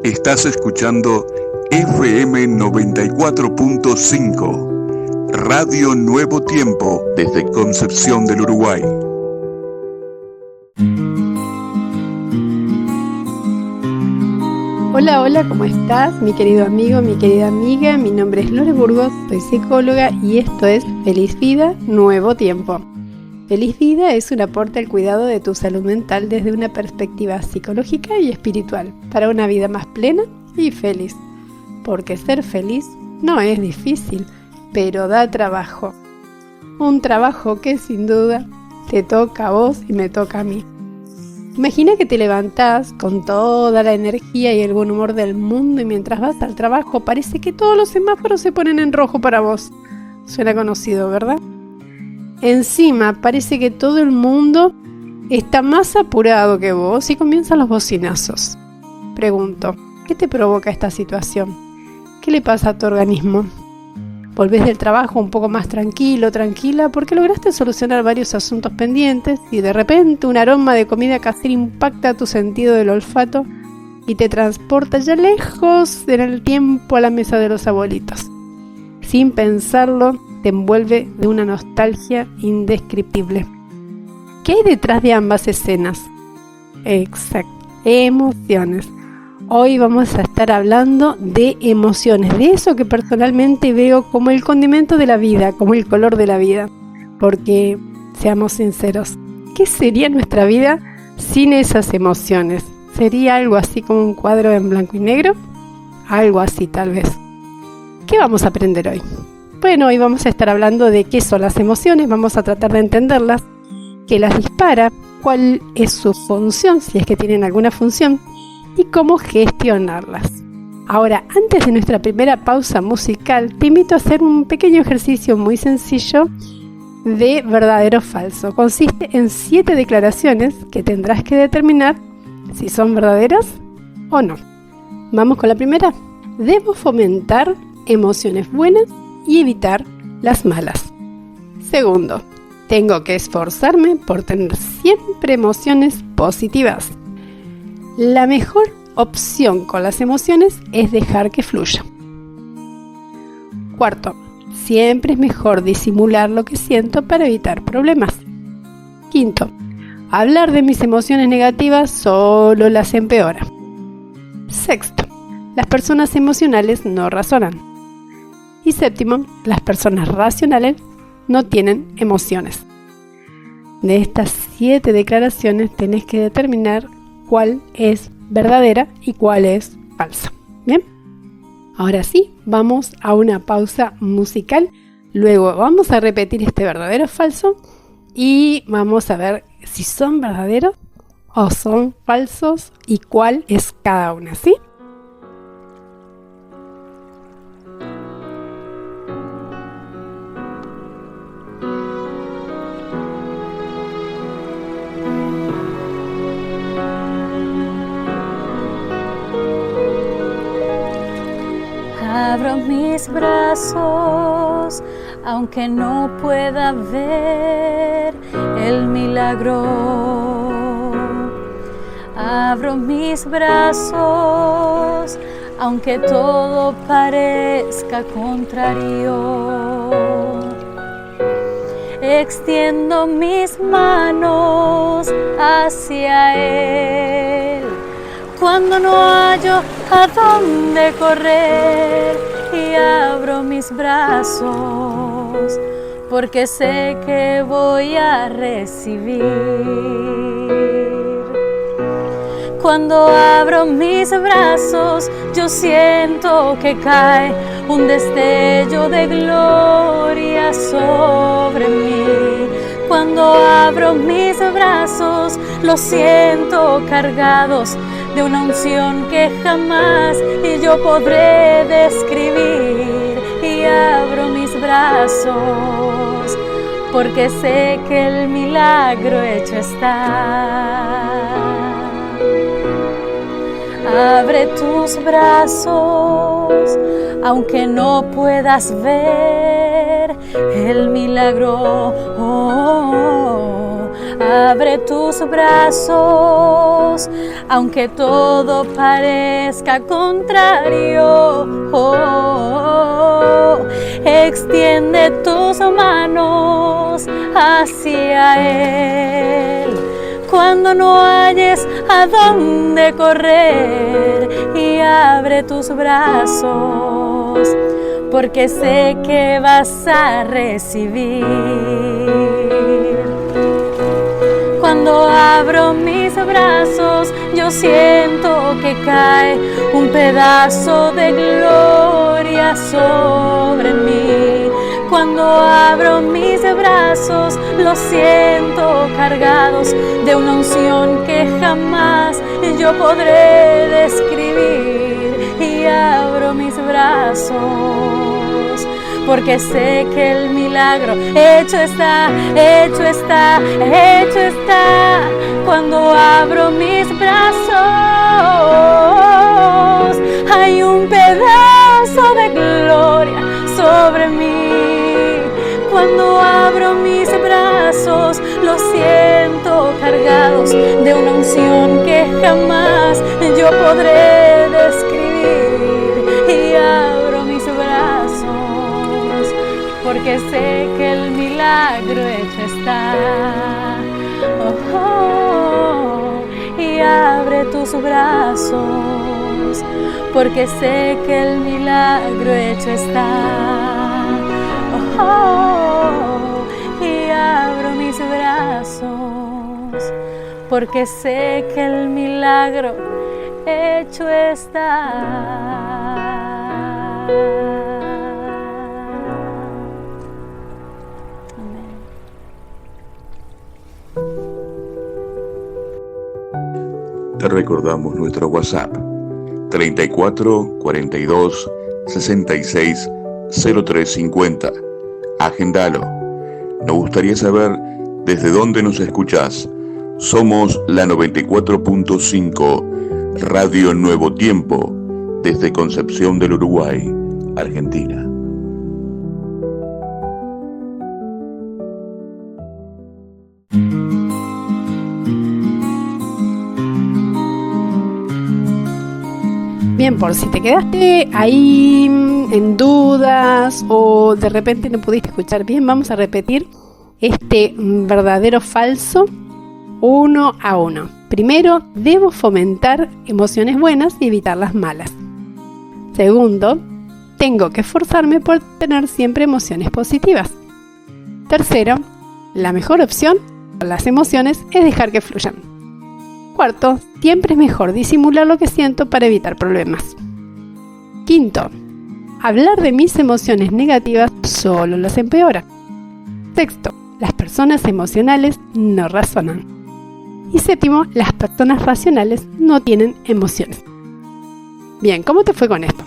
Estás escuchando FM 94.5, Radio Nuevo Tiempo, desde Concepción del Uruguay. Hola, hola, ¿cómo estás? Mi querido amigo, mi querida amiga, mi nombre es Lore Burgos, soy psicóloga y esto es Feliz Vida, Nuevo Tiempo. Feliz Vida es un aporte al cuidado de tu salud mental desde una perspectiva psicológica y espiritual, para una vida más plena y feliz. Porque ser feliz no es difícil, pero da trabajo. Un trabajo que sin duda te toca a vos y me toca a mí. Imagina que te levantás con toda la energía y el buen humor del mundo y mientras vas al trabajo parece que todos los semáforos se ponen en rojo para vos. Suena conocido, ¿verdad? Encima parece que todo el mundo está más apurado que vos y comienzan los bocinazos. Pregunto, ¿qué te provoca esta situación? ¿Qué le pasa a tu organismo? Volvés del trabajo un poco más tranquilo, tranquila, porque lograste solucionar varios asuntos pendientes y de repente un aroma de comida casera impacta tu sentido del olfato y te transporta ya lejos en el tiempo a la mesa de los abuelitos. Sin pensarlo, te envuelve de una nostalgia indescriptible. ¿Qué hay detrás de ambas escenas? Exacto, emociones. Hoy vamos a estar hablando de emociones, de eso que personalmente veo como el condimento de la vida, como el color de la vida. Porque, seamos sinceros, ¿qué sería nuestra vida sin esas emociones? ¿Sería algo así como un cuadro en blanco y negro? Algo así tal vez. ¿Qué vamos a aprender hoy? Bueno, hoy vamos a estar hablando de qué son las emociones, vamos a tratar de entenderlas, qué las dispara, cuál es su función, si es que tienen alguna función, y cómo gestionarlas. Ahora, antes de nuestra primera pausa musical, te invito a hacer un pequeño ejercicio muy sencillo de verdadero o falso. Consiste en 7 declaraciones que tendrás que determinar si son verdaderas o no. Vamos con la primera. Debo fomentar emociones buenas y evitar las malas. Segundo, tengo que esforzarme por tener siempre emociones positivas. La mejor opción con las emociones es dejar que fluya. Cuarto, siempre es mejor disimular lo que siento para evitar problemas. Quinto, hablar de mis emociones negativas solo las empeora. Sexto, las personas emocionales no razonan. Y séptimo, las personas racionales no tienen emociones. De estas 7 declaraciones tenés que determinar cuál es verdadera y cuál es falsa. ¿Bien? Ahora sí, vamos a una pausa musical. Luego vamos a repetir este verdadero o falso y vamos a ver si son verdaderos o son falsos y cuál es cada una, ¿sí? Abro mis brazos, aunque no pueda ver el milagro. Abro mis brazos, aunque todo parezca contrario. Extiendo mis manos hacia Él cuando no hallo a dónde correr y abro mis brazos porque sé que voy a recibir. Cuando abro mis brazos yo siento que cae un destello de gloria sobre mí. Cuando abro mis brazos los siento cargados de una unción que jamás y yo podré describir. Y abro mis brazos porque sé que el milagro hecho está. Abre tus brazos, aunque no puedas ver el milagro. abre tus brazos, aunque todo parezca contrario. Extiende tus manos hacia Él cuando no halles a dónde correr, y abre tus brazos, porque sé que vas a recibir. Cuando abro mis brazos, yo siento que cae un pedazo de gloria sobre mí. Cuando abro mis brazos, los siento cargados de una unción que jamás yo podré describir. Y abro mis brazos, porque sé que el milagro hecho está, hecho está, hecho está. Cuando abro mis brazos, hay un pedazo de gloria sobre mí. Cuando abro mis brazos, los siento cargados de una unción que jamás yo podré describir. Y abro mis brazos, porque sé que el milagro hecho está. Y abre tus brazos, porque sé que el milagro hecho está. Y abro mis brazos, porque sé que el milagro hecho está. Amén. Te recordamos nuestro WhatsApp 34 42 66 0350. Agendalo. Nos gustaría saber desde dónde nos escuchás. Somos la 94.5 Radio Nuevo Tiempo, desde Concepción del Uruguay, Argentina. Bien, por si te quedaste ahí en dudas o de repente no pudiste escuchar bien, vamos a repetir este verdadero falso uno a uno. Primero, debo fomentar emociones buenas y evitar las malas. Segundo, tengo que esforzarme por tener siempre emociones positivas. Tercero, la mejor opción con las emociones es dejar que fluyan. Cuarto, siempre es mejor disimular lo que siento para evitar problemas. Quinto, hablar de mis emociones negativas solo las empeora. Sexto, las personas emocionales no razonan. Y séptimo, las personas racionales no tienen emociones. Bien, ¿cómo te fue con esto?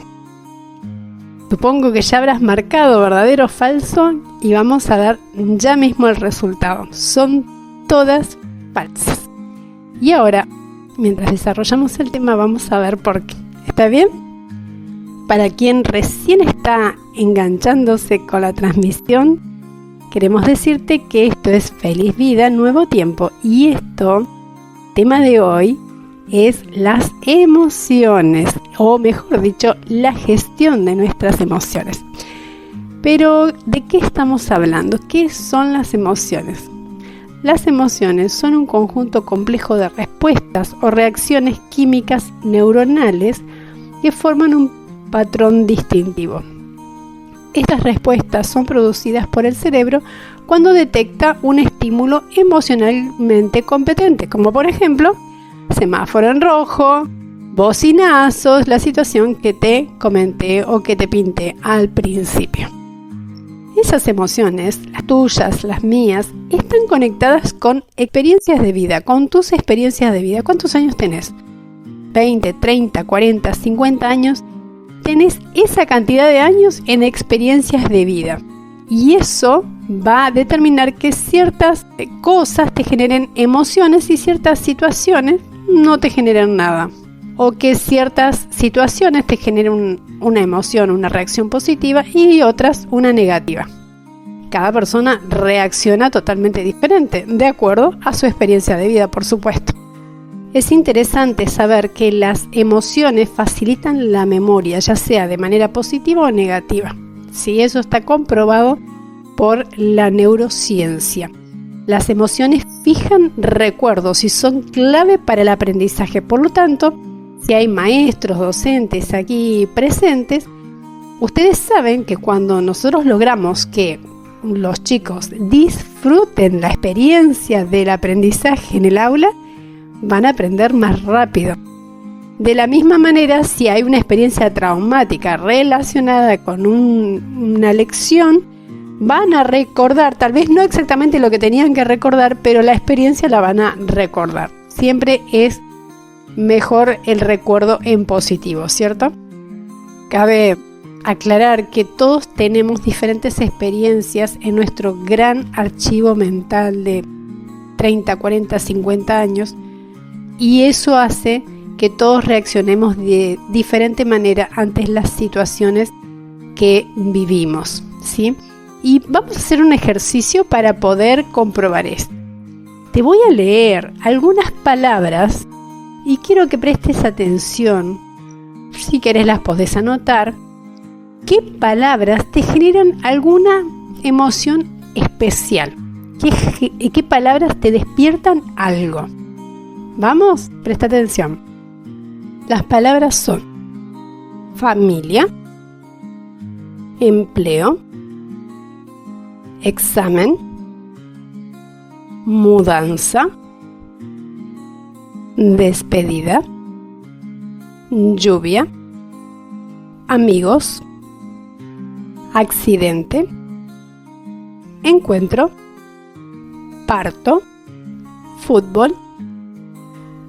Supongo que ya habrás marcado verdadero o falso y vamos a dar ya mismo el resultado. Son todas falsas. Y ahora, mientras desarrollamos el tema, vamos a ver por qué. ¿Está bien? Para quien recién está enganchándose con la transmisión, queremos decirte que esto es Feliz Vida, Nuevo Tiempo. Y esto, tema de hoy, es las emociones, o mejor dicho, la gestión de nuestras emociones. Pero, ¿de qué estamos hablando? ¿Qué son las emociones? Las emociones son un conjunto complejo de respuestas o reacciones químicas neuronales que forman un patrón distintivo. Estas respuestas son producidas por el cerebro cuando detecta un estímulo emocionalmente competente, como por ejemplo, semáforo en rojo, bocinazos, la situación que te comenté o que te pinté al principio. Esas emociones, las tuyas, las mías, están conectadas con experiencias de vida, con tus experiencias de vida. ¿Cuántos años tenés? 20, 30, 40, 50 años. Tenés esa cantidad de años en experiencias de vida. Y eso va a determinar que ciertas cosas te generen emociones y ciertas situaciones no te generen nada. O que ciertas situaciones te generen una emoción, una reacción positiva y otras una negativa. Cada persona reacciona totalmente diferente, de acuerdo a su experiencia de vida, por supuesto. Es interesante saber que las emociones facilitan la memoria, ya sea de manera positiva o negativa. Sí, eso está comprobado por la neurociencia. Las emociones fijan recuerdos y son clave para el aprendizaje. Por lo tanto, si hay maestros, docentes aquí presentes, ustedes saben que cuando nosotros logramos que los chicos disfruten la experiencia del aprendizaje en el aula, van a aprender más rápido. De la misma manera, si hay una experiencia traumática relacionada con una lección, van a recordar, tal vez no exactamente lo que tenían que recordar, pero la experiencia la van a recordar. Siempre es mejor el recuerdo en positivo, ¿cierto? Cabe aclarar que todos tenemos diferentes experiencias en nuestro gran archivo mental de 30, 40, 50 años, y eso hace que todos reaccionemos de diferente manera ante las situaciones que vivimos, ¿sí? Y vamos a hacer un ejercicio para poder comprobar esto. Te voy a leer algunas palabras y quiero que prestes atención. Si querés las podés anotar. ¿Qué palabras te generan alguna emoción especial? ¿Qué palabras te despiertan algo? Vamos, presta atención. Las palabras son familia, empleo, examen, mudanza, despedida, lluvia, amigos, accidente, encuentro, parto, fútbol,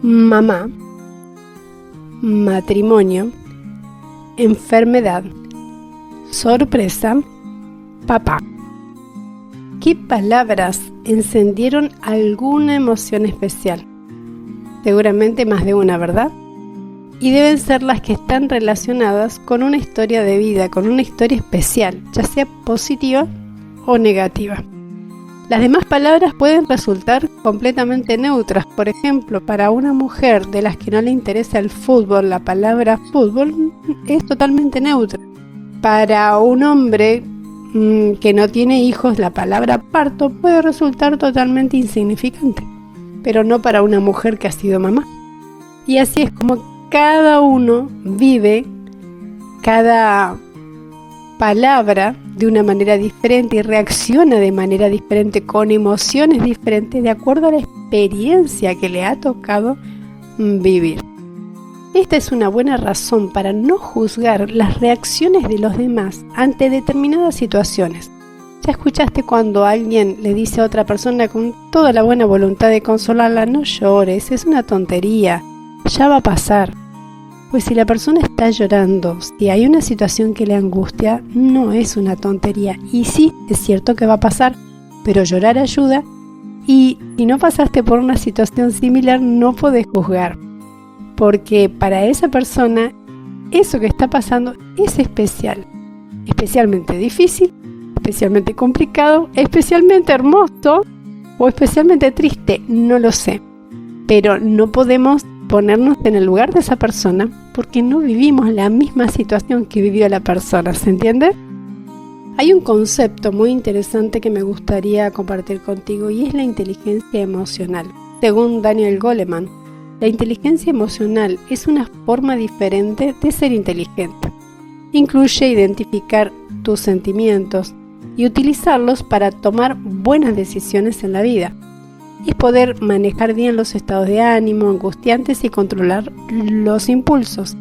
mamá, matrimonio, enfermedad, sorpresa, papá. ¿Qué palabras encendieron alguna emoción especial? Seguramente más de una, ¿verdad? Y deben ser las que están relacionadas con una historia de vida, con una historia especial, ya sea positiva o negativa. Las demás palabras pueden resultar completamente neutras. Por ejemplo, para una mujer de las que no le interesa el fútbol, la palabra fútbol es totalmente neutra. Para un hombre que no tiene hijos, la palabra parto puede resultar totalmente insignificante, pero no para una mujer que ha sido mamá. Y así es como cada uno vive cada palabra de una manera diferente y reacciona de manera diferente, con emociones diferentes, de acuerdo a la experiencia que le ha tocado vivir. Esta es una buena razón para no juzgar las reacciones de los demás ante determinadas situaciones. ¿Ya escuchaste cuando alguien le dice a otra persona con toda la buena voluntad de consolarla: no llores, es una tontería, ya va a pasar? Pues si la persona está llorando, si hay una situación que le angustia, no es una tontería. Y sí, es cierto que va a pasar, pero llorar ayuda. Y si no pasaste por una situación similar, no podés juzgar. Porque para esa persona, eso que está pasando es especial. Especialmente difícil, especialmente complicado, especialmente hermoso o especialmente triste, no lo sé. Pero no podemos ponernos en el lugar de esa persona porque no vivimos la misma situación que vivió la persona, ¿se entiende? Hay un concepto muy interesante que me gustaría compartir contigo y es la inteligencia emocional. Según Daniel Goleman, la inteligencia emocional es una forma diferente de ser inteligente. Incluye identificar tus sentimientos y utilizarlos para tomar buenas decisiones en la vida. Es poder manejar bien los estados de ánimo angustiantes y controlar los impulsos.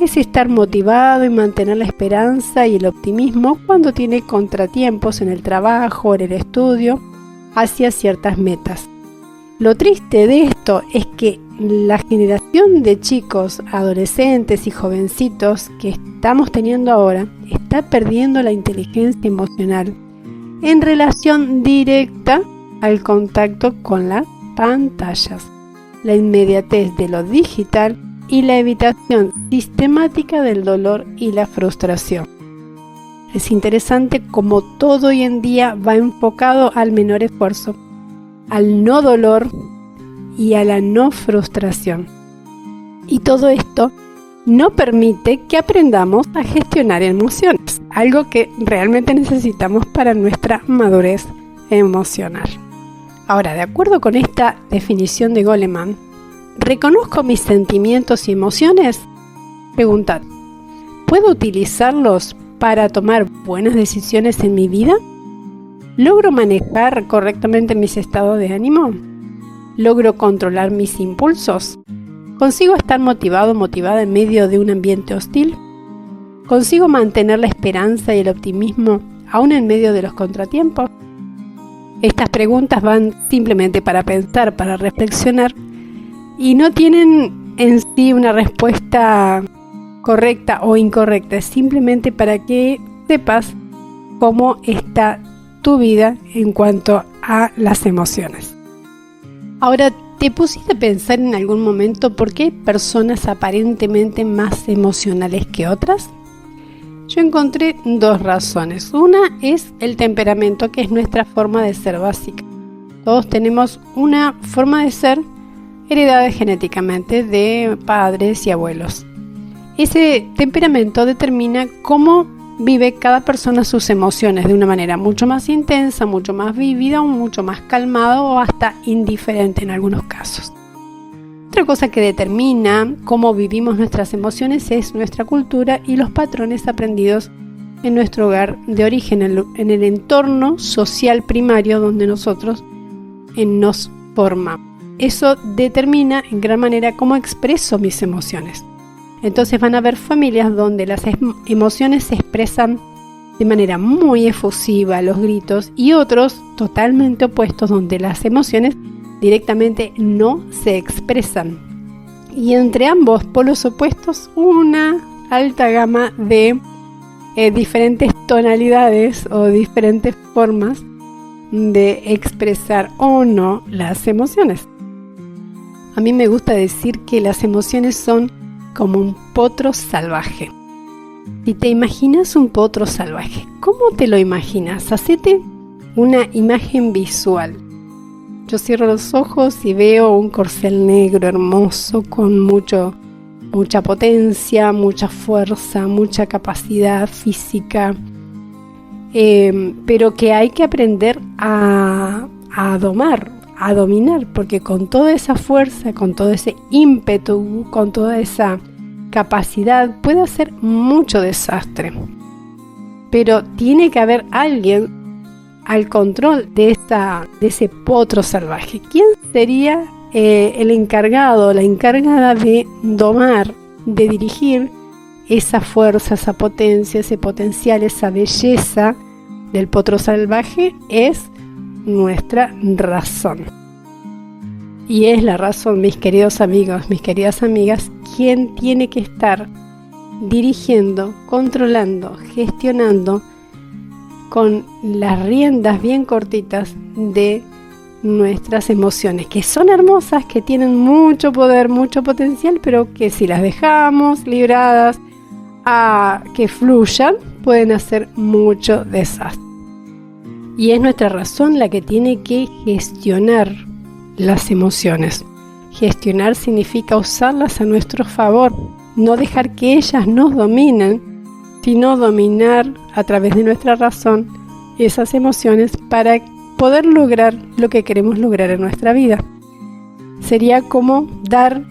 Es estar motivado y mantener la esperanza y el optimismo cuando tiene contratiempos en el trabajo o en el estudio hacia ciertas metas. Lo triste de esto es que la generación de chicos, adolescentes y jovencitos que estamos teniendo ahora está perdiendo la inteligencia emocional en relación directa al contacto con las pantallas, la inmediatez de lo digital y la evitación sistemática del dolor y la frustración. Es interesante cómo todo hoy en día va enfocado al menor esfuerzo, al no dolor y a la no frustración. Y todo esto no permite que aprendamos a gestionar emociones, algo que realmente necesitamos para nuestra madurez emocional. Ahora, de acuerdo con esta definición de Goleman, ¿reconozco mis sentimientos y emociones? Preguntad, ¿puedo utilizarlos para tomar buenas decisiones en mi vida? ¿Logro manejar correctamente mis estados de ánimo? ¿Logro controlar mis impulsos? ¿Consigo estar motivado o motivada en medio de un ambiente hostil? ¿Consigo mantener la esperanza y el optimismo aún en medio de los contratiempos? Estas preguntas van simplemente para pensar, para reflexionar, y no tienen en sí una respuesta correcta o incorrecta, es simplemente para que sepas cómo está tu vida en cuanto a las emociones. Ahora, ¿te pusiste a pensar en algún momento por qué hay personas aparentemente más emocionales que otras? Yo encontré dos razones. Una es el temperamento, que es nuestra forma de ser básica. Todos tenemos una forma de ser heredada genéticamente de padres y abuelos. Ese temperamento determina cómo vive cada persona sus emociones de una manera mucho más intensa, mucho más vívida o mucho más calmada o hasta indiferente en algunos casos. Otra cosa que determina cómo vivimos nuestras emociones es nuestra cultura y los patrones aprendidos en nuestro hogar de origen, en el entorno social primario donde nosotros nos formamos. Eso determina en gran manera cómo expreso mis emociones. Entonces van a haber familias donde las emociones se expresan de manera muy efusiva, los gritos, y otros totalmente opuestos donde las emociones directamente no se expresan. Y entre ambos polos opuestos una alta gama de diferentes tonalidades o diferentes formas de expresar o no las emociones. A mí me gusta decir que las emociones son como un potro salvaje. Si te imaginas un potro salvaje, ¿cómo te lo imaginas? Hacete una imagen visual. Yo cierro los ojos y veo un corcel negro hermoso con mucha potencia, mucha fuerza, mucha capacidad física, pero que hay que aprender a domar, a dominar, porque con toda esa fuerza, con todo ese ímpetu, con toda esa capacidad puede hacer mucho desastre. Pero tiene que haber alguien al control de ese potro salvaje. ¿Quién sería el encargado, la encargada de domar, de dirigir esa fuerza, esa potencia, ese potencial, esa belleza del potro salvaje? Es nuestra razón. Y es la razón, mis queridos amigos, mis queridas amigas, quien tiene que estar dirigiendo, controlando, gestionando con las riendas bien cortitas de nuestras emociones, que son hermosas, que tienen mucho poder, mucho potencial, pero que si las dejamos libradas a que fluyan, pueden hacer mucho desastre. Y es nuestra razón la que tiene que gestionar las emociones. Gestionar significa usarlas a nuestro favor, no dejar que ellas nos dominen, sino dominar a través de nuestra razón esas emociones para poder lograr lo que queremos lograr en nuestra vida. Sería como dar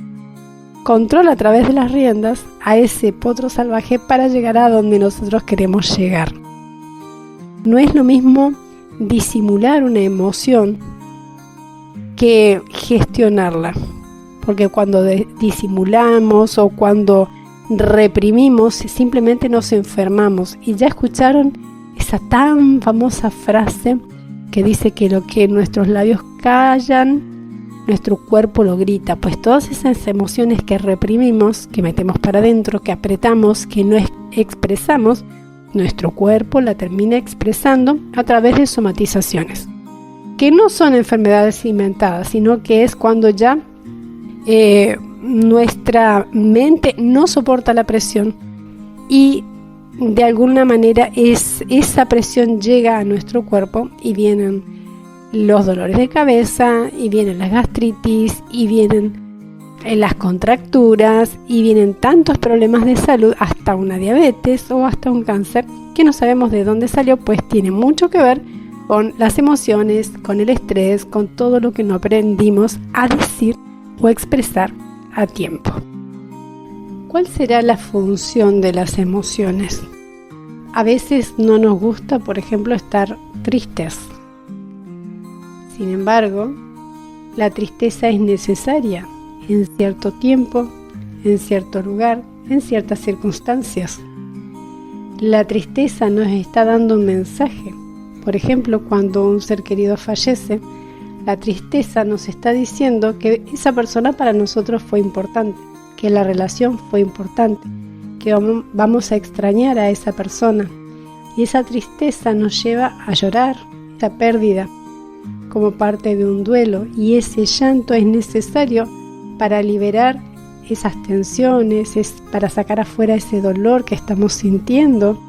control a través de las riendas a ese potro salvaje para llegar a donde nosotros queremos llegar. No es lo mismo disimular una emoción que gestionarla, porque cuando disimulamos o cuando reprimimos simplemente nos enfermamos. Y ya escucharon esa tan famosa frase que dice que lo que nuestros labios callan, nuestro cuerpo lo grita. Pues todas esas emociones que reprimimos, que metemos para adentro, que apretamos, que no expresamos, nuestro cuerpo la termina expresando a través de somatizaciones, que no son enfermedades inventadas, sino que es cuando ya nuestra mente no soporta la presión y de alguna manera esa presión llega a nuestro cuerpo y vienen los dolores de cabeza, y vienen las gastritis, y vienen las contracturas, y vienen tantos problemas de salud, hasta una diabetes o hasta un cáncer, que no sabemos de dónde salió, pues tiene mucho que ver con las emociones, con el estrés, con todo lo que no aprendimos a decir o expresar a tiempo. ¿Cuál será la función de las emociones? A veces no nos gusta, por ejemplo, estar tristes. Sin embargo, la tristeza es necesaria en cierto tiempo, en cierto lugar, en ciertas circunstancias. La tristeza nos está dando un mensaje. Por ejemplo, cuando un ser querido fallece, la tristeza nos está diciendo que esa persona para nosotros fue importante, que la relación fue importante, que vamos a extrañar a esa persona. Y esa tristeza nos lleva a llorar esa pérdida como parte de un duelo, y ese llanto es necesario para liberar esas tensiones, para sacar afuera ese dolor que estamos sintiendo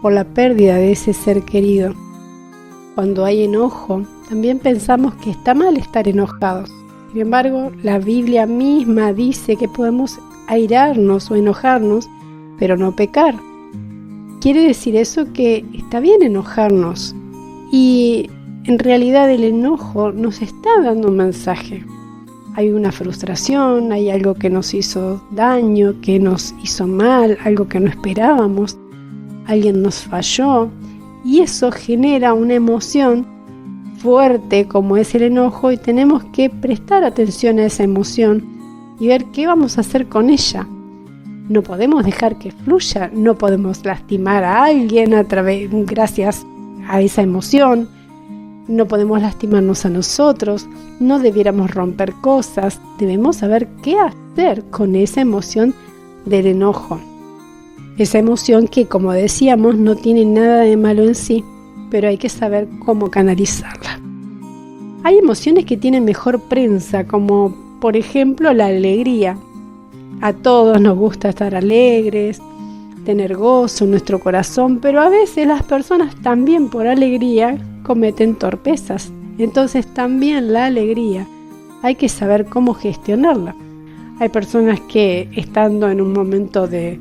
por la pérdida de ese ser querido. Cuando hay enojo, también pensamos que está mal estar enojados. Sin embargo, la Biblia misma dice que podemos airarnos o enojarnos, pero no pecar. Quiere decir eso que está bien enojarnos, y en realidad el enojo nos está dando un mensaje. Hay una frustración, hay algo que nos hizo daño, que nos hizo mal, algo que no esperábamos, alguien nos falló, y eso genera una emoción fuerte como es el enojo, y tenemos que prestar atención a esa emoción y ver qué vamos a hacer con ella. No podemos dejar que fluya, no podemos lastimar a alguien gracias a esa emoción. No podemos lastimarnos a nosotros, no debiéramos romper cosas, debemos saber qué hacer con esa emoción del enojo. Esa emoción que, como decíamos, no tiene nada de malo en sí, pero hay que saber cómo canalizarla. Hay emociones que tienen mejor prensa, como por ejemplo la alegría. A todos nos gusta estar alegres, tener gozo en nuestro corazón, pero a veces las personas también por alegría cometen torpezas. Entonces también la alegría hay que saber cómo gestionarla. Hay personas que, estando en un momento de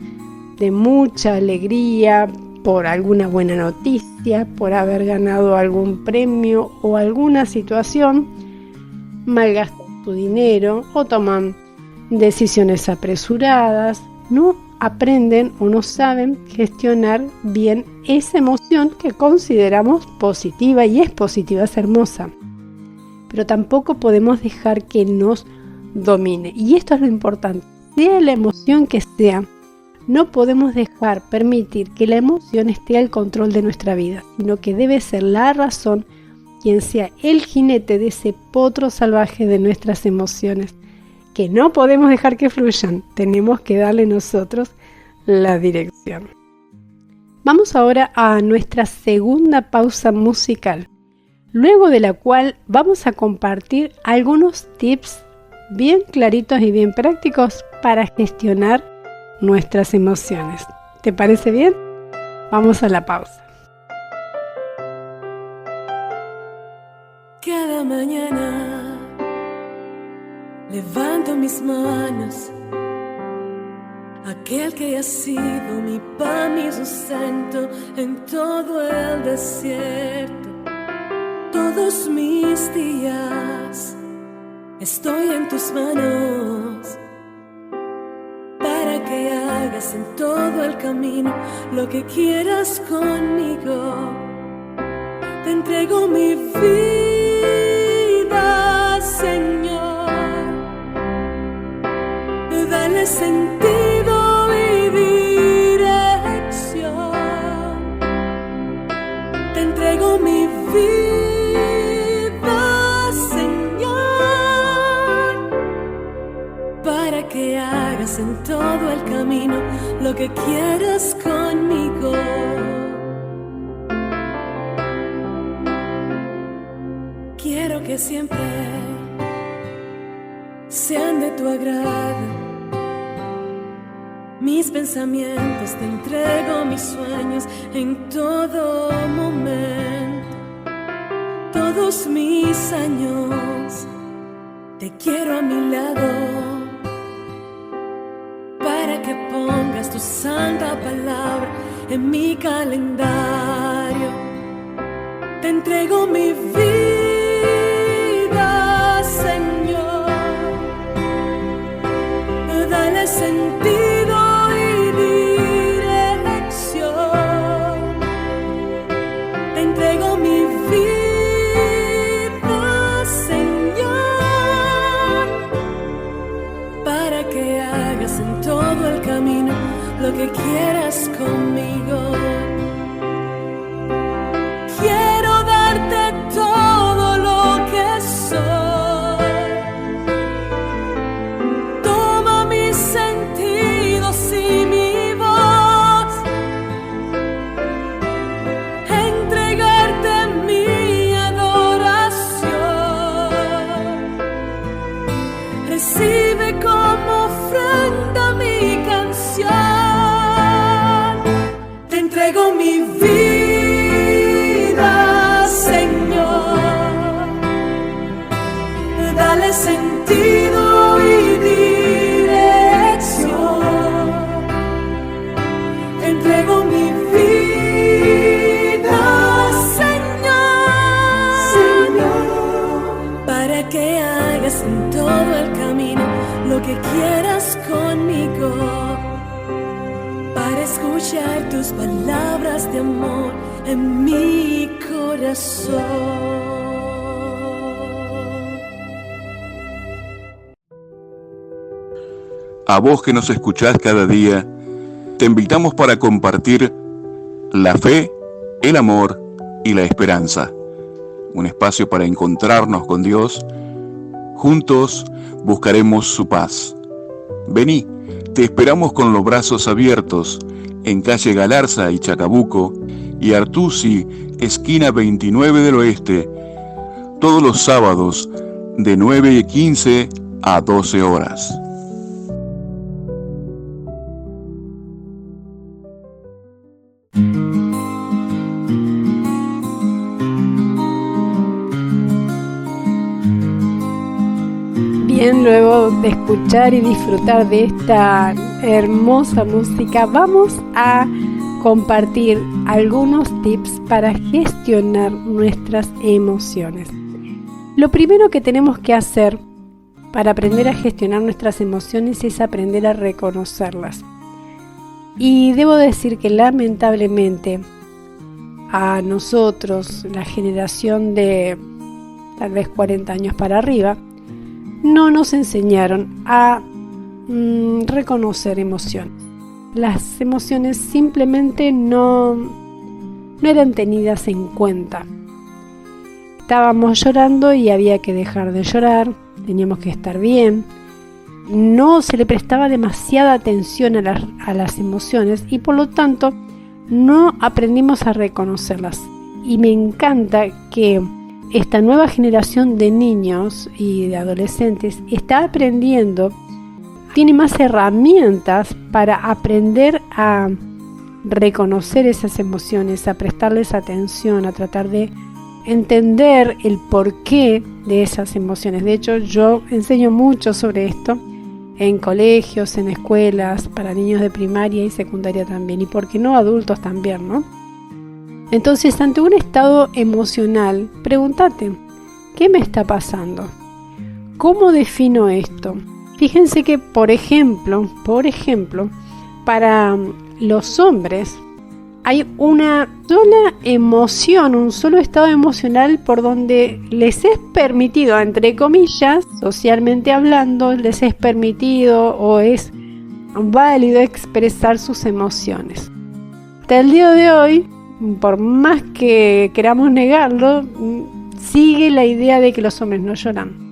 mucha alegría por alguna buena noticia, por haber ganado algún premio o alguna situación, malgastan su dinero o toman decisiones apresuradas, no aprenden o no saben gestionar bien esa emoción que consideramos positiva, y es positiva, es hermosa, pero tampoco podemos dejar que nos domine. Y esto es lo importante, sea la emoción que sea, no podemos permitir que la emoción esté al control de nuestra vida, sino que debe ser la razón quien sea el jinete de ese potro salvaje de nuestras emociones, que no podemos dejar que fluyan, tenemos que darle nosotros la dirección. Vamos ahora a nuestra segunda pausa musical, luego de la cual vamos a compartir algunos tips bien claritos y bien prácticos para gestionar nuestras emociones. ¿Te parece bien? Vamos a la pausa. Cada mañana levanto mis manos, aquel que ha sido mi pan, mi sustento en todo el desierto. Todos mis días estoy en tus manos, para que hagas en todo el camino lo que quieras conmigo. Te entrego mi vida, Señor. Dale sentido y dirección. Te entrego mi vida, Señor, para que hagas en todo el camino lo que quieras conmigo. Quiero que siempre sean de tu agrado mis pensamientos, te entrego mis sueños en todo momento. Todos mis años te quiero a mi lado, para que pongas tu santa palabra en mi calendario. Te entrego mi vida, Señor. Dale sentido y dirección. Te entrego mi vida, Señor, para que hagas en todo el camino lo que quieras conmigo. Quiero darte todo lo que soy. Toma mis sentidos y mi voz, entregarte mi adoración. Recibe como ofrenda mi canción. Te entrego mi vida, Señor. Dale sentido y dirección. Te entrego mi vida, Señor, para que hagas en todo el camino lo que quieras conmigo, para escuchar tus palabras de amor en mi corazón. A vos que nos escuchás cada día, te invitamos para compartir la fe, el amor y la esperanza. Un espacio para encontrarnos con Dios. Juntos buscaremos su paz. Vení, te esperamos con los brazos abiertos en calle Galarza y Chacabuco y Artusi, esquina 29 del Oeste, todos los sábados de 9:15 a 12 horas. Bien, luego de escuchar y disfrutar de esta hermosa música, vamos a compartir algunos tips para gestionar nuestras emociones. Lo primero que tenemos que hacer para aprender a gestionar nuestras emociones es aprender a reconocerlas. Y debo decir que lamentablemente a nosotros, la generación de tal vez 40 años para arriba, no nos enseñaron a reconocer emociones. Las emociones simplemente no eran tenidas en cuenta. Estábamos llorando y había que dejar de llorar, teníamos que estar bien. No se le prestaba demasiada atención a las emociones y por lo tanto no aprendimos a reconocerlas. Y me encanta que esta nueva generación de niños y de adolescentes está aprendiendo, tiene más herramientas para aprender a reconocer esas emociones, a prestarles atención, a tratar de entender el porqué de esas emociones. De hecho, yo enseño mucho sobre esto en colegios, en escuelas, para niños de primaria y secundaria también, y por qué no adultos también, ¿no? Entonces, ante un estado emocional, pregúntate, ¿qué me está pasando? ¿Cómo defino esto? Fíjense que, por ejemplo, para los hombres hay una sola emoción, un solo estado emocional por donde les es permitido, entre comillas, socialmente hablando, les es permitido o es válido expresar sus emociones. Hasta el día de hoy, por más que queramos negarlo, sigue la idea de que los hombres no lloran.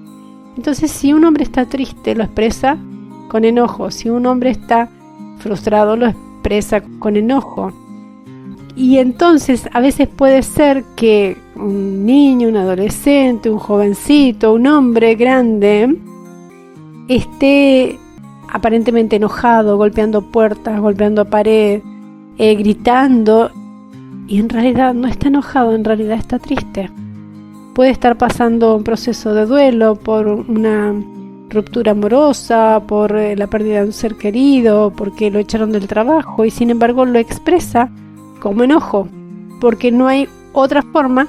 Entonces, si un hombre está triste, lo expresa con enojo. Si un hombre está frustrado, lo expresa con enojo. Y entonces, a veces puede ser que un niño, un adolescente, un jovencito, un hombre grande, esté aparentemente enojado, golpeando puertas, golpeando pared, gritando, y en realidad no está enojado, en realidad está triste. Puede estar pasando un proceso de duelo por una ruptura amorosa, por la pérdida de un ser querido, porque lo echaron del trabajo, y sin embargo lo expresa como enojo, porque no hay otra forma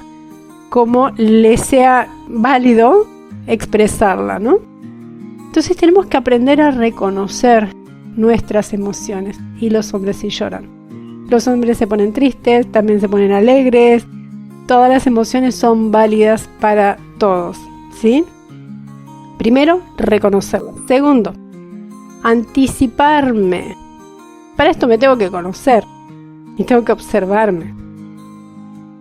como le sea válido expresarla, ¿no? Entonces tenemos que aprender a reconocer nuestras emociones, y los hombres sí lloran. Los hombres se ponen tristes, también se ponen alegres. Todas las emociones son válidas para todos, ¿sí? Primero, reconocerlas. Segundo, anticiparme. Para esto me tengo que conocer y tengo que observarme.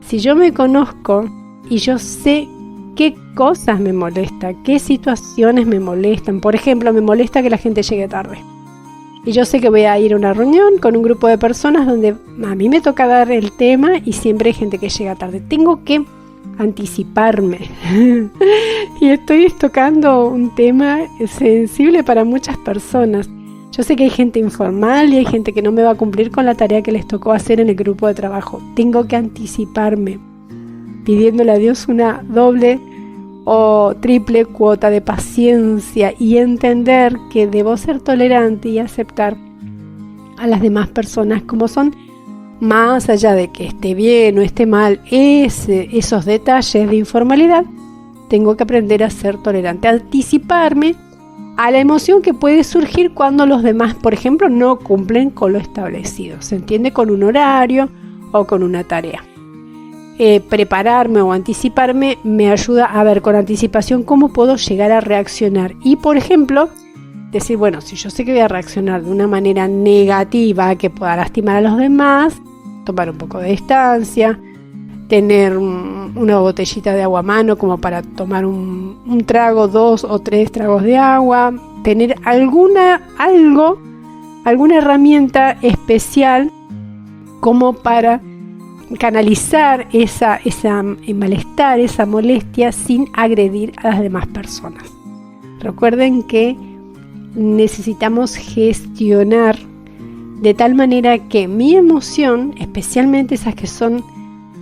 Si yo me conozco y yo sé qué cosas me molestan, qué situaciones me molestan. Por ejemplo, me molesta que la gente llegue tarde. Y yo sé que voy a ir a una reunión con un grupo de personas donde a mí me toca dar el tema y siempre hay gente que llega tarde. Tengo que anticiparme. Y estoy tocando un tema sensible para muchas personas. Yo sé que hay gente informal y hay gente que no me va a cumplir con la tarea que les tocó hacer en el grupo de trabajo. Tengo que anticiparme, pidiéndole a Dios una doble o triple cuota de paciencia y entender que debo ser tolerante y aceptar a las demás personas como son, más allá de que esté bien o esté mal esos detalles de informalidad. Tengo que aprender a ser tolerante, a anticiparme a la emoción que puede surgir cuando los demás, por ejemplo, no cumplen con lo establecido. ¿Se entiende? Con un horario o con una tarea. Prepararme o anticiparme me ayuda a ver con anticipación cómo puedo llegar a reaccionar. Y, por ejemplo, decir, bueno, si yo sé que voy a reaccionar de una manera negativa que pueda lastimar a los demás, tomar un poco de distancia, tener una botellita de agua a mano como para tomar un trago, 2 o 3 tragos de agua, tener alguna herramienta especial como para canalizar esa malestar, esa molestia sin agredir a las demás personas. Recuerden que necesitamos gestionar de tal manera que mi emoción, especialmente esas que son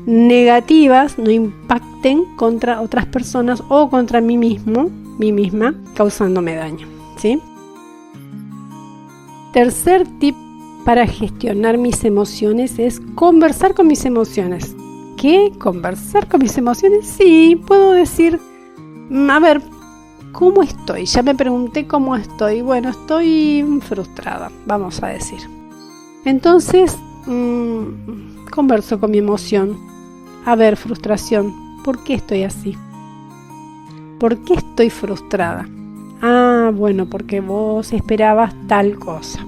negativas, no impacten contra otras personas o contra mí misma, causándome daño, ¿sí? Tercer tip para gestionar mis emociones es conversar con mis emociones. ¿Qué? ¿Conversar con mis emociones? Sí, puedo decir, a ver, ¿cómo estoy? Ya me pregunté cómo estoy. Bueno, estoy frustrada, vamos a decir. Entonces, converso con mi emoción. A ver, frustración, ¿por qué estoy así? ¿Por qué estoy frustrada? Ah, bueno, porque vos esperabas tal cosa.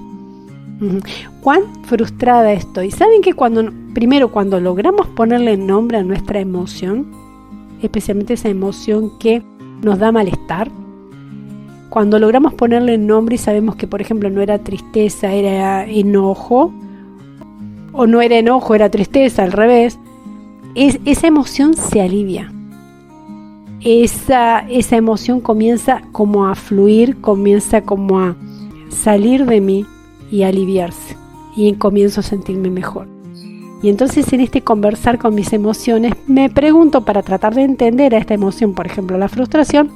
¿Cuán frustrada estoy? ¿Saben que cuando logramos ponerle nombre a nuestra emoción, especialmente esa emoción que nos da malestar, cuando logramos ponerle nombre y sabemos que, por ejemplo, no era tristeza, era enojo, o no era enojo, era tristeza, al revés, esa emoción se alivia. Esa emoción comienza como a fluir, comienza como a salir de mí y aliviarse, y comienzo a sentirme mejor. Y entonces en este conversar con mis emociones me pregunto, para tratar de entender a esta emoción, por ejemplo la frustración,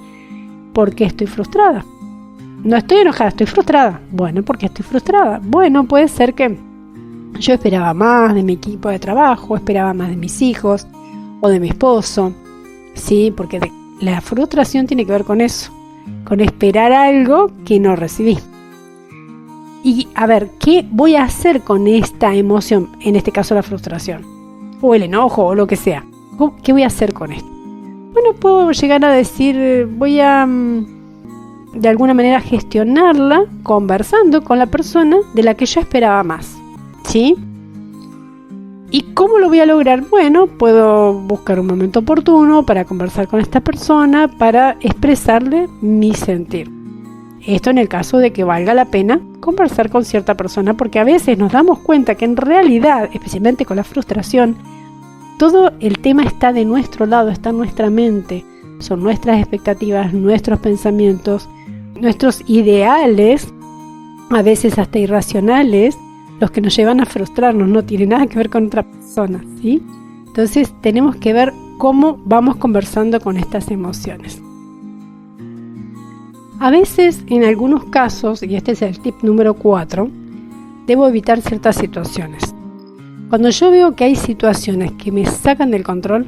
¿por qué estoy frustrada? No estoy enojada, estoy frustrada. Bueno, ¿por qué estoy frustrada? Bueno, puede ser que yo esperaba más de mi equipo de trabajo, esperaba más de mis hijos o de mi esposo, ¿sí? Porque la frustración tiene que ver con eso, con esperar algo que no recibí. Y a ver, ¿qué voy a hacer con esta emoción? En este caso la frustración, o el enojo, o lo que sea. ¿Qué voy a hacer con esto? Bueno, puedo llegar a decir, voy a de alguna manera gestionarla conversando con la persona de la que yo esperaba más, ¿sí? ¿Y cómo lo voy a lograr? Bueno, puedo buscar un momento oportuno para conversar con esta persona, para expresarle mi sentir. Esto en el caso de que valga la pena conversar con cierta persona, porque a veces nos damos cuenta que en realidad, especialmente con la frustración, todo el tema está de nuestro lado, está en nuestra mente. Son nuestras expectativas, nuestros pensamientos, nuestros ideales a veces hasta irracionales, los que nos llevan a frustrarnos, no tiene nada que ver con otra persona, ¿sí? Entonces tenemos que ver cómo vamos conversando con estas emociones. A veces, en algunos casos, y este es el tip número 4, debo evitar ciertas situaciones. Cuando yo veo que hay situaciones que me sacan del control,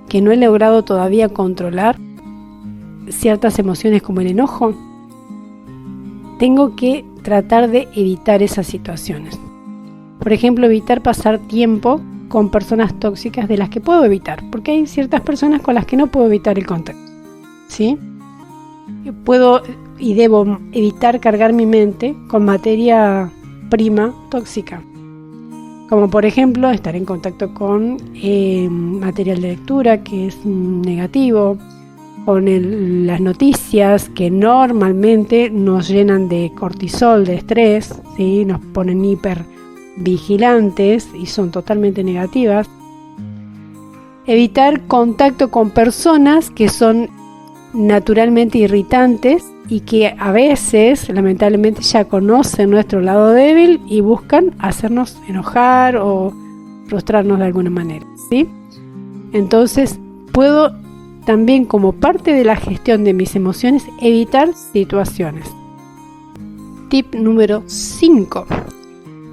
que no he logrado todavía controlar ciertas emociones como el enojo, tengo que tratar de evitar esas situaciones. Por ejemplo, evitar pasar tiempo con personas tóxicas de las que puedo evitar, porque hay ciertas personas con las que no puedo evitar el contacto, ¿sí? Puedo y debo evitar cargar mi mente con materia prima tóxica, como por ejemplo estar en contacto con material de lectura que es negativo, con las noticias que normalmente nos llenan de cortisol, de estrés, ¿sí? Nos ponen hipervigilantes y son totalmente negativas. Evitar contacto con personas que son naturalmente irritantes y que a veces, lamentablemente, ya conocen nuestro lado débil y buscan hacernos enojar o frustrarnos de alguna manera, ¿sí? Entonces, puedo también, como parte de la gestión de mis emociones, evitar situaciones. Tip número 5.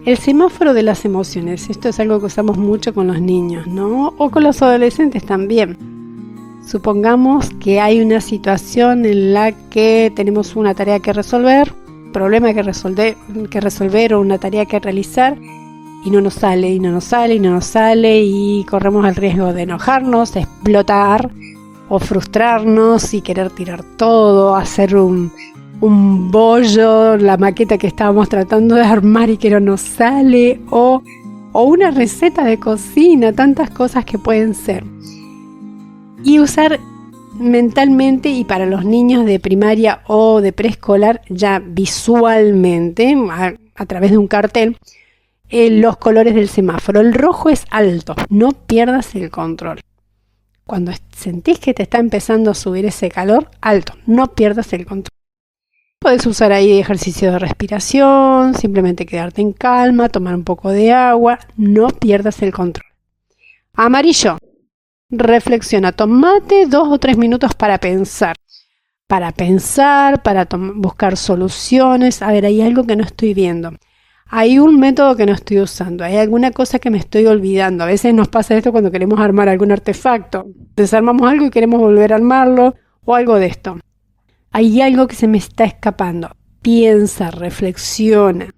El semáforo de las emociones. Esto es algo que usamos mucho con los niños, ¿no? O con los adolescentes también. Supongamos que hay una situación en la que tenemos una tarea que resolver, problema que resolver o una tarea que realizar y no nos sale, y corremos el riesgo de enojarnos, de explotar o frustrarnos y querer tirar todo, hacer un bollo, la maqueta que estábamos tratando de armar y que no nos sale, o una receta de cocina, tantas cosas que pueden ser. Y usar mentalmente, y para los niños de primaria o de preescolar, ya visualmente, a través de un cartel, los colores del semáforo. El rojo es alto, no pierdas el control. Cuando sentís que te está empezando a subir ese calor, alto, no pierdas el control. Puedes usar ahí ejercicio de respiración, simplemente quedarte en calma, tomar un poco de agua, no pierdas el control. Amarillo. Reflexiona, tomate 2 o 3 minutos para pensar, para buscar soluciones. A ver, hay algo que no estoy viendo, hay un método que no estoy usando, hay alguna cosa que me estoy olvidando. A veces nos pasa esto cuando queremos armar algún artefacto, desarmamos algo y queremos volver a armarlo o algo de esto. Hay algo que se me está escapando. Piensa, reflexiona.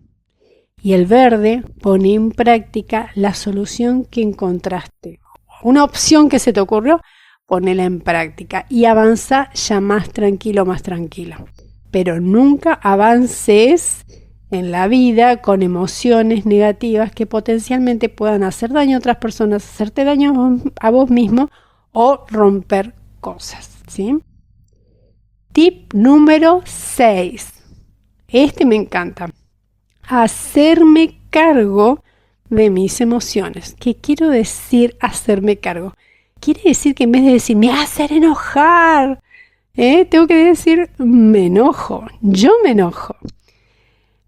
Y el verde pone en práctica la solución que encontraste. Una opción que se te ocurrió, ponela en práctica y avanza ya más tranquilo, más tranquila. Pero nunca avances en la vida con emociones negativas que potencialmente puedan hacer daño a otras personas, hacerte daño a vos mismo o romper cosas, ¿sí? Tip número 6. Este me encanta. Hacerme cargo de mis emociones. ¿Qué quiero decir hacerme cargo? Quiere decir que en vez de decir me hacen enojar, tengo que decir me enojo, yo me enojo.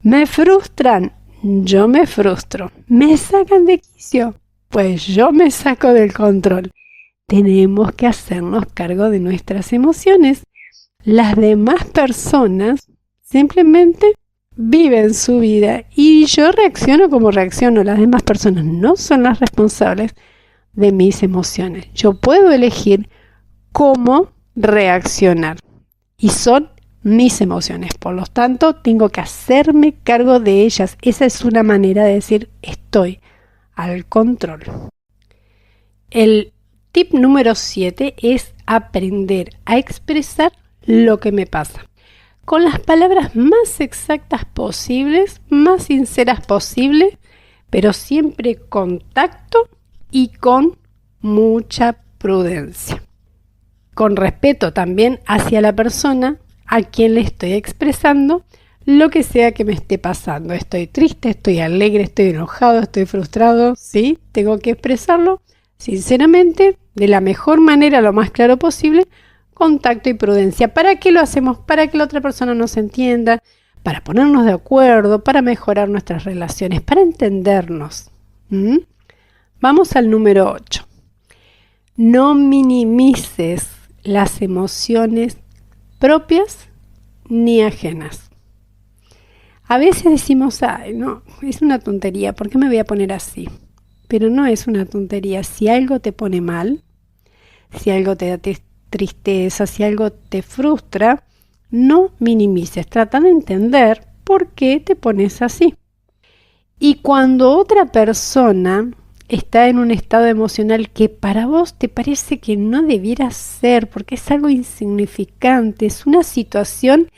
Me frustran, yo me frustro. Me sacan de quicio, pues yo me saco del control. Tenemos que hacernos cargo de nuestras emociones. Las demás personas simplemente viven su vida y yo reacciono como reacciono. Las demás personas no son las responsables de mis emociones. Yo puedo elegir cómo reaccionar y son mis emociones. Por lo tanto, tengo que hacerme cargo de ellas. Esa es una manera de decir estoy al control. El tip número 7 es aprender a expresar lo que me pasa con las palabras más exactas posibles, más sinceras posibles, pero siempre con tacto y con mucha prudencia. Con respeto también hacia la persona a quien le estoy expresando lo que sea que me esté pasando. Estoy triste, estoy alegre, estoy enojado, estoy frustrado, ¿sí? Tengo que expresarlo sinceramente, de la mejor manera, lo más claro posible, con tacto y prudencia. ¿Para qué lo hacemos? Para que la otra persona nos entienda, para ponernos de acuerdo, para mejorar nuestras relaciones, para entendernos. Vamos al número 8. No minimices las emociones propias ni ajenas. A veces decimos, ay, no, es una tontería, ¿por qué me voy a poner así? Pero no es una tontería. Si algo te pone mal, si algo te da tristeza, si algo te frustra, no minimices. Trata de entender por qué te pones así. Y cuando otra persona está en un estado emocional que para vos te parece que no debiera ser, porque es algo insignificante, es una situación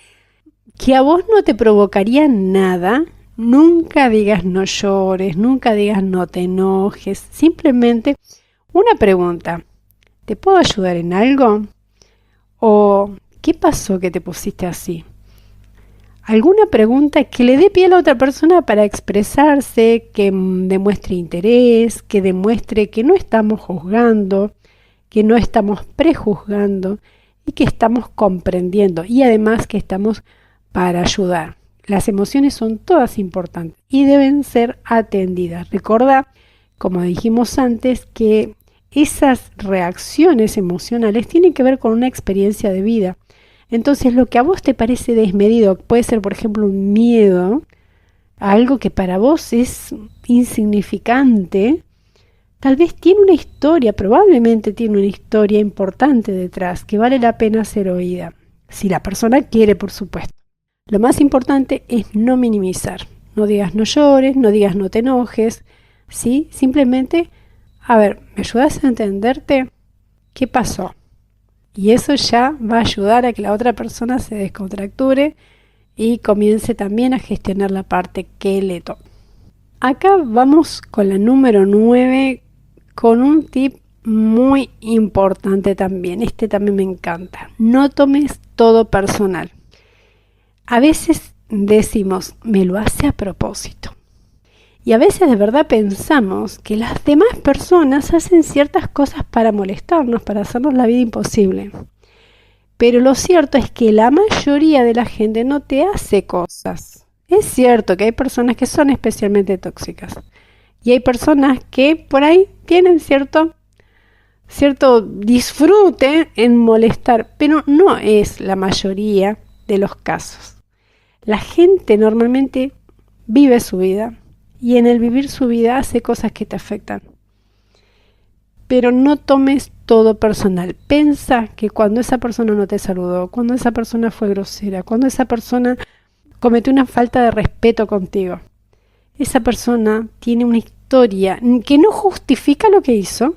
que a vos no te provocaría nada, nunca digas no llores, nunca digas no te enojes. Simplemente una pregunta: ¿te puedo ayudar en algo? ¿O qué pasó que te pusiste así? Alguna pregunta que le dé pie a la otra persona para expresarse, que demuestre interés, que demuestre que no estamos juzgando, que no estamos prejuzgando y que estamos comprendiendo, y además que estamos para ayudar. Las emociones son todas importantes y deben ser atendidas. Recordá, como dijimos antes, que esas reacciones emocionales tienen que ver con una experiencia de vida. Entonces, lo que a vos te parece desmedido, puede ser, por ejemplo, un miedo a algo que para vos es insignificante, tal vez tiene una historia, probablemente tiene una historia importante detrás, que vale la pena ser oída. Si la persona quiere, por supuesto. Lo más importante es no minimizar. No digas no llores, no digas no te enojes, ¿sí? Simplemente, a ver, ¿me ayudas a entenderte? ¿Qué pasó? Y eso ya va a ayudar a que la otra persona se descontracture y comience también a gestionar la parte que le toca. Acá vamos con la número 9, con un tip muy importante también. Este también me encanta. No tomes todo personal. A veces decimos, me lo hace a propósito. Y a veces de verdad pensamos que las demás personas hacen ciertas cosas para molestarnos, para hacernos la vida imposible. Pero lo cierto es que la mayoría de la gente no te hace cosas. Es cierto que hay personas que son especialmente tóxicas. Y hay personas que por ahí tienen cierto disfrute en molestar, pero no es la mayoría de los casos. La gente normalmente vive su vida. Y en el vivir su vida hace cosas que te afectan. Pero no tomes todo personal. Pensa que cuando esa persona no te saludó, cuando esa persona fue grosera, cuando esa persona cometió una falta de respeto contigo, esa persona tiene una historia que no justifica lo que hizo,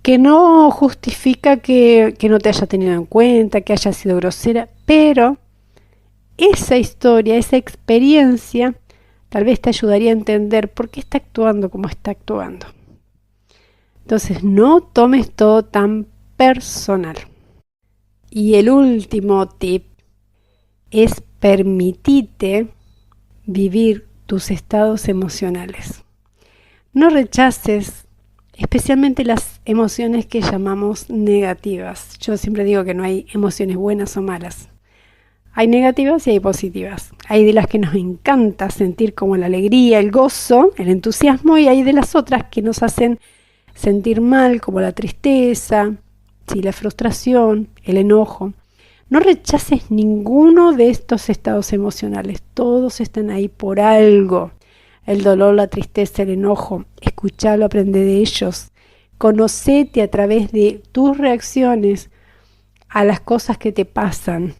que no justifica que no te haya tenido en cuenta, que haya sido grosera, pero esa historia, esa experiencia, tal vez te ayudaría a entender por qué está actuando como está actuando. Entonces, no tomes todo tan personal. Y el último tip es permitirte vivir tus estados emocionales. No rechaces especialmente las emociones que llamamos negativas. Yo siempre digo que no hay emociones buenas o malas. Hay negativas y hay positivas. Hay de las que nos encanta sentir como la alegría, el gozo, el entusiasmo, y hay de las otras que nos hacen sentir mal, como la tristeza, ¿sí? La frustración, el enojo. No rechaces ninguno de estos estados emocionales. Todos están ahí por algo. El dolor, la tristeza, el enojo. Escuchalo, aprende de ellos. Conocete a través de tus reacciones a las cosas que te pasan.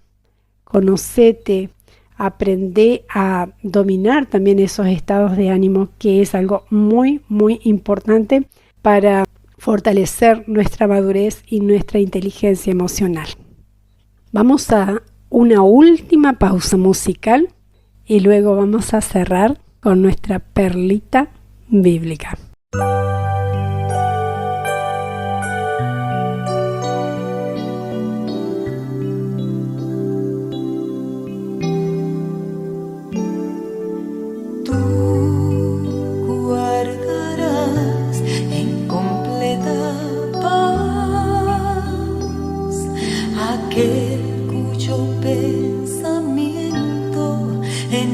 Conocete, aprende a dominar también esos estados de ánimo, que es algo muy, muy importante para fortalecer nuestra madurez y nuestra inteligencia emocional. Vamos a una última pausa musical y luego vamos a cerrar con nuestra perlita bíblica. Aquel cuyo pensamiento en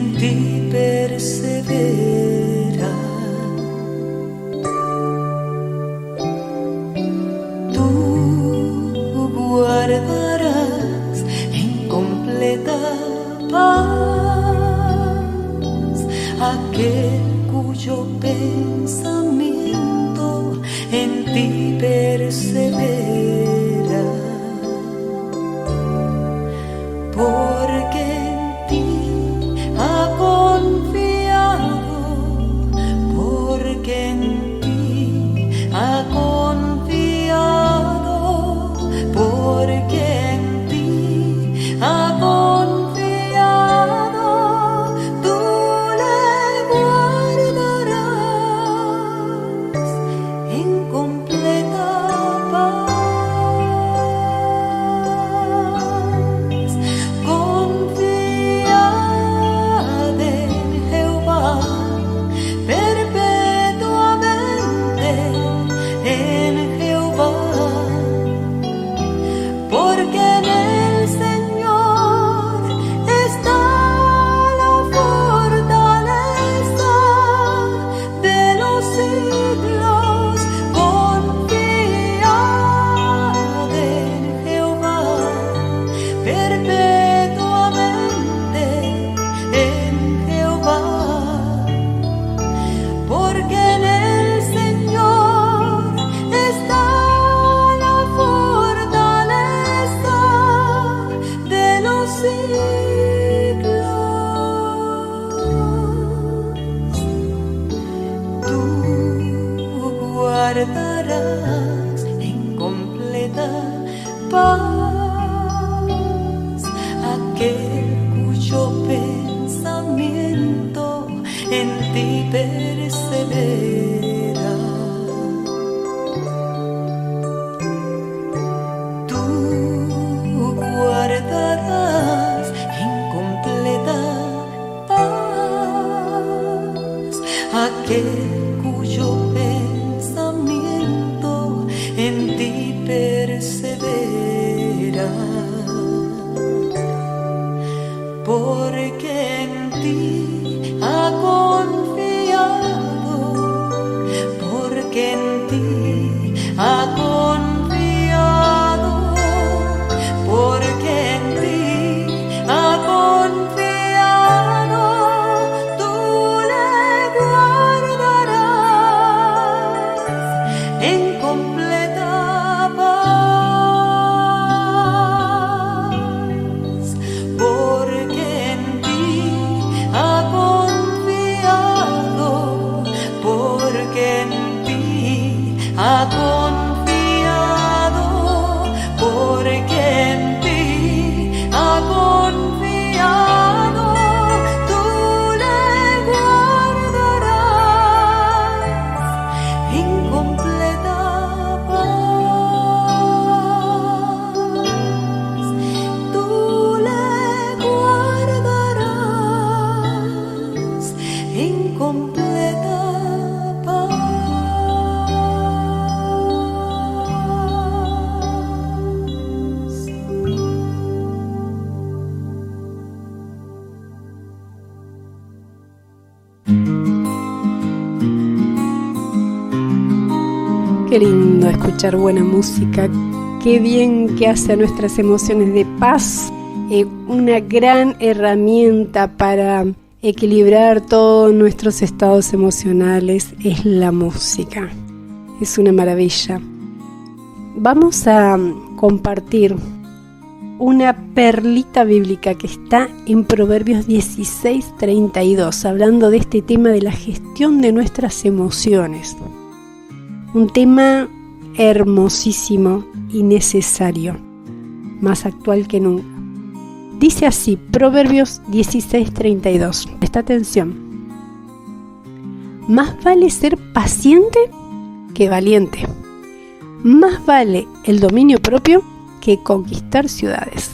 pensamiento en ti persevera, porque en ti ha confiado, porque en ti ha confiado, porque en ti ha confiado, tú le guardarás en completa paz. Confiad en Jehová perpetuamente, en Jehová, porque en el Señor está la fortaleza de los siglos. Confiad en Jehová perpetuamente, en Jehová, porque en el Señor está la fortaleza de los siglos. Tú guardarás en completa paz aquel cuyo pensamiento en ti persevera. Tú guardarás en completa paz aquel cuyo pensamiento en ti persevera, porque en ti ha confiado, porque en ti ha confiado, porque en ti ha confiado, tú le guardarás en completa paz, porque en ti ha confiado, porque en ti ha confiado, porque en ti ha confiado, tú le guardarás en completa paz, tú le guardarás en completa paz. Qué lindo escuchar buena música, qué bien que hace a nuestras emociones de paz. Una gran herramienta para equilibrar todos nuestros estados emocionales es la música. Es una maravilla. Vamos a compartir una perlita bíblica que está en Proverbios 16:32, hablando de este tema de la gestión de nuestras emociones. Un tema hermosísimo y necesario, más actual que nunca. Dice así, Proverbios 16:32. Presta atención. Más vale ser paciente que valiente. Más vale el dominio propio que conquistar ciudades.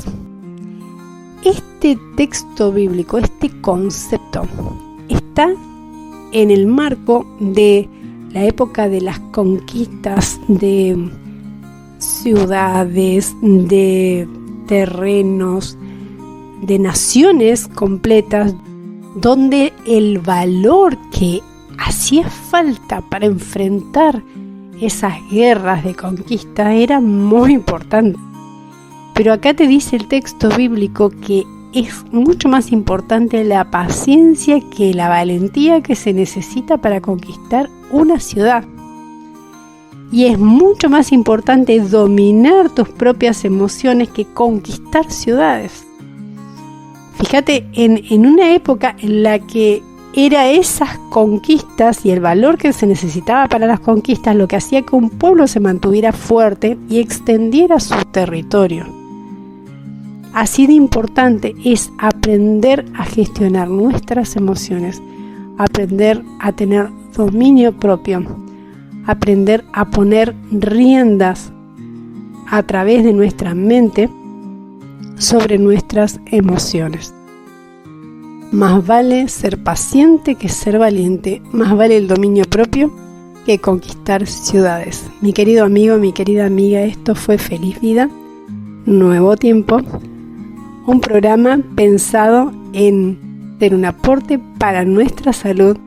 Este texto bíblico, este concepto, está en el marco de la época de las conquistas de ciudades, de terrenos, de naciones completas, donde el valor que hacía falta para enfrentar esas guerras de conquista era muy importante. Pero acá te dice el texto bíblico que es mucho más importante la paciencia que la valentía que se necesita para conquistar una ciudad. Y es mucho más importante dominar tus propias emociones que conquistar ciudades. Fíjate, en una época en la que era esas conquistas y el valor que se necesitaba para las conquistas lo que hacía que un pueblo se mantuviera fuerte y extendiera su territorio. Así de importante es aprender a gestionar nuestras emociones, aprender a tener dominio propio, aprender a poner riendas a través de nuestra mente sobre nuestras emociones. Más vale ser paciente que ser valiente, más vale el dominio propio que conquistar ciudades. Mi querido amigo, mi querida amiga, esto fue Feliz Vida, Nuevo Tiempo, un programa pensado en ser un aporte para nuestra salud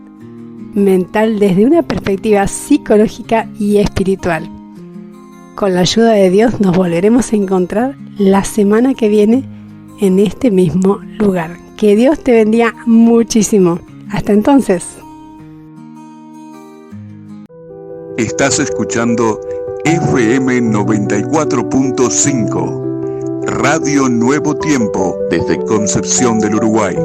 mental desde una perspectiva psicológica y espiritual. Con la ayuda de Dios nos volveremos a encontrar la semana que viene en este mismo lugar. Que Dios te bendiga muchísimo. Hasta entonces. Estás escuchando FM 94.5, Radio Nuevo Tiempo, desde Concepción del Uruguay.